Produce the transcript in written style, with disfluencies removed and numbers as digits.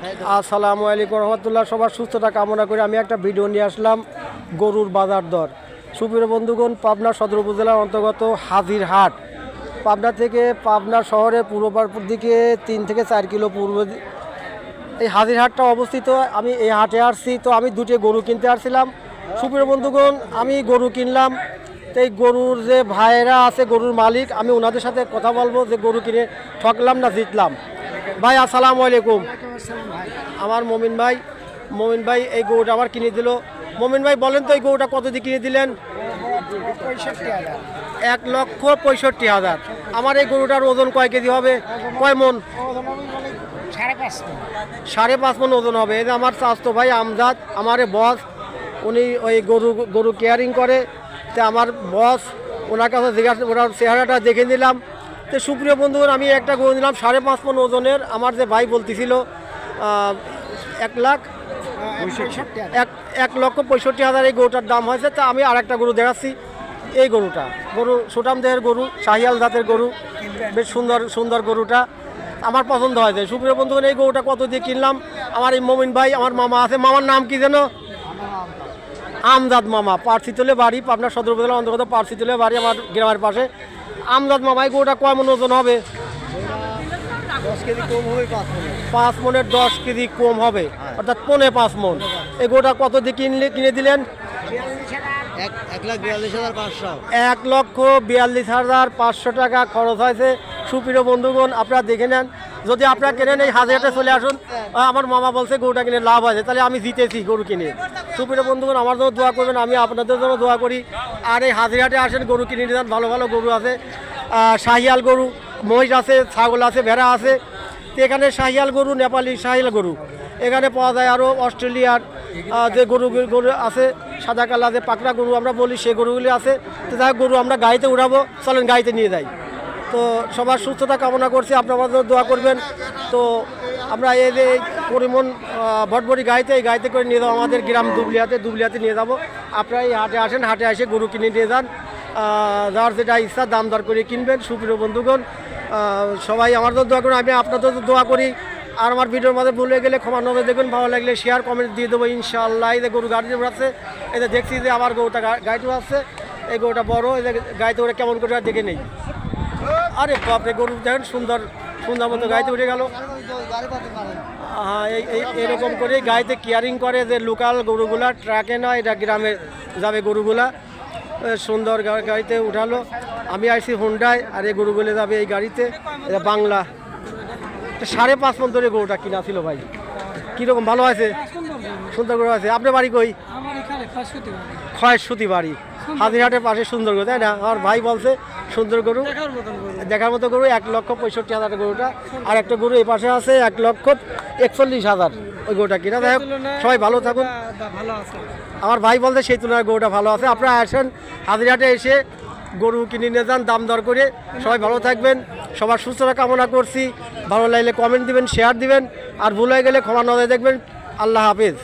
আসসালামু আলাইকুম রহমতুল্লাহ। সবার সুস্থতা কামনা করে আমি একটা ভিডিও নিয়ে আসলাম গরুর বাজার দর। সুপ্রিয় বন্ধুগণ, পাবনা সদর উপজেলার অন্তর্গত হাজিরহাট, পাবনা থেকে পাবনা শহরের পূর্ব দিকে 3 থেকে 4 কিলো পূর্ব এই হাজিরহাটটা অবস্থিত। আমি এই হাটে আসছি, তো আমি দুটো গরু কিনতে আসছিলাম। সুপ্রিয় বন্ধুগণ, আমি গরু কিনলাম, তো এই গরুর যে ভাইয়েরা আছে, গরুর মালিক, আমি ওনাদের সাথে কথা বলবো যে গরু কিনে ঠকলাম না জিতলাম। ভাই আসসালামু আলাইকুম। আমার মমিন ভাই এই গরুটা আমার কিনে দিল। মমিন ভাই বলেন তো, এই গরুটা কত দিয়ে কিনে দিলেন? 1,65,000। আমার এই গরুটার ওজন কয় কেজি হবে, কয় মন? 5.5 মন ওজন হবে। এই যে আমার স্বাস্থ্য ভাই আমজাদ, আমার বস, উনি ওই গরু কেয়ারিং করে। তো আমার বস, ওনার কাছে জিজ্ঞাসা, ওনার চেহারাটা দেখে নিলাম। তো সুপ্রিয় বন্ধুগণ, আমি একটা গরু নিলাম 5.5 মন ওজনের। আমার যে ভাই বলতেছিল 1,65,000 এই গরুটার দাম হয়েছে। তা আমি আর একটা গরু দেখাচ্ছি। এই গরু সুটাম দেহের গরু, শাহিয়াল জাতের গরু, বেশ সুন্দর গরুটা আমার পছন্দ হয়েছে। সুপ্রিয় বন্ধুগণ, এই গরুটা কত দিয়ে কিনলাম? আমার এই মমিন ভাই, আমার মামা আছে, মামার নাম কি যেন? আমজাদ মামা, পার্সিতলে বাড়ি, পাবনা সদর উপজেলা অন্তর্গত পার্সিতলে বাড়ি, আমার গ্রামের পাশে। আমজাদ মামা, এই গরুটা কয় মন ওজন হবে? 10 কেজি কম হবে, 5 মনের 10 কেজি কম হবে, অর্থাৎ 5.5 মন। এই গরুটা কত দিয়ে কিনে দিলেন? 1,42,500। 1,42,500 টাকা খরচ হয়েছে। সুপ্রিয় বন্ধুগণ, আপনারা দেখে নেন। যদি আপনারা কেনেন, এই হাজিরহাটে চলে আসুন। আমার মামা বলছে গরুটা কিনে লাভ আছে, তাহলে আমি জিতেছি গরু কিনে। সুপ্রিয় বন্ধুগণ, আমার জন্য দোয়া করবেন, আমি আপনাদের জন্য দোয়া করি। আর এই হাজিরহাটে আসেন, গরু কিনে নিয়ে যান। ভালো গরু আছে, শাহিয়াল গরু, মহিষ আছে, ছাগল আছে, ভেড়া আছে। তো এখানে শাহিয়াল গরু, নেপালি শাহিয়াল গরু এখানে পাওয়া যায়। আরও অস্ট্রেলিয়ার যে গরু আছে, সাদা কালার যে পাকড়া গরু আমরা বলি, সেই গরুগুলি আছে। তো যাই গরু আমরা গাড়িতে উঠাবো, চলেন গাড়িতে নিয়ে যাই। তো সবার সুস্থতা কামনা করছি, আপনারা আমাদের দোয়া করবেন। তো আমরা এই যে পরিমণ ভটভটি এই গাড়িতে করে নিয়ে যাবো আমাদের গ্রাম দুবলিয়াতে নিয়ে যাবো। আপনারা এই হাটে আসেন, হাটে এসে গরু কিনে নিয়ে যান। যার যেটা ইচ্ছা দাম দর করে কিনবেন। সুপ্রিয় বন্ধুগণ, সবাই আমার জন্য দোয়া করুন, আমি আপনাদের দোয়া করি। আর আমার ভিডিওর মধ্যে ভুলে গেলে ক্ষমা নজর দেখবেন। ভালো লাগলে শেয়ার কমেন্ট দিয়ে দেবো ইনশাআল্লাহ। এই যে গরু গাড়িতে উঠাচ্ছে, এই যে দেখছি যে আবার গরুটা গাড়িতে উঠাচ্ছে। এই গরুটা বড়, এই যে গাড়িতে ওটা কেমন করে দেখে নেই। আরে বাপরে, গরু দেখেন সুন্দর মতো গাড়িতে উঠে গেল। হ্যাঁ, এইরকম করে গাড়িতে কেয়ারিং করে, যে লোকাল গরুগুলা ট্রাকে নয়, এটা গ্রামে যাবে গরুগুলা। সুন্দর গাড়িতে উঠালো। আমি আইছি হোন্ডায়, আর এই গরুগুলো যাবে এই গাড়িতে। এটা বাংলা। 5.5 মন ধরে গরুটা কিনা ছিল ভাই। কীরকম, ভালো আছে? সুন্দর গরু আছে। আপনার বাড়ি কই? ক্ষয়সূতি বাড়ি, হাজিরহাটের পাশে। সুন্দর গরু, তাই না? আমার ভাই বলছে সুন্দর গরু, দেখার মতো গরু। 1,65,000 গরুটা। আর একটা গরু এই পাশে আছে 1,41,000 ওই গরুটা কিনা। যাই হোক, সবাই ভালো থাকুন। আমার ভাই বলছে সেই তুলনায় গরুটা ভালো আছে। আপনারা আসেন হাজিরহাটে, এসে গরু কিনে নিয়ে যান দাম দর করে। সবাই ভালো থাকবেন, সবার সুস্থতা কামনা করছি। ভালো লাগলে কমেন্ট দিবেন, শেয়ার দিবেন, আর ভুল হয়ে গেলে ক্ষমা নজরে দেখবেন। আল্লাহ হাফেজ।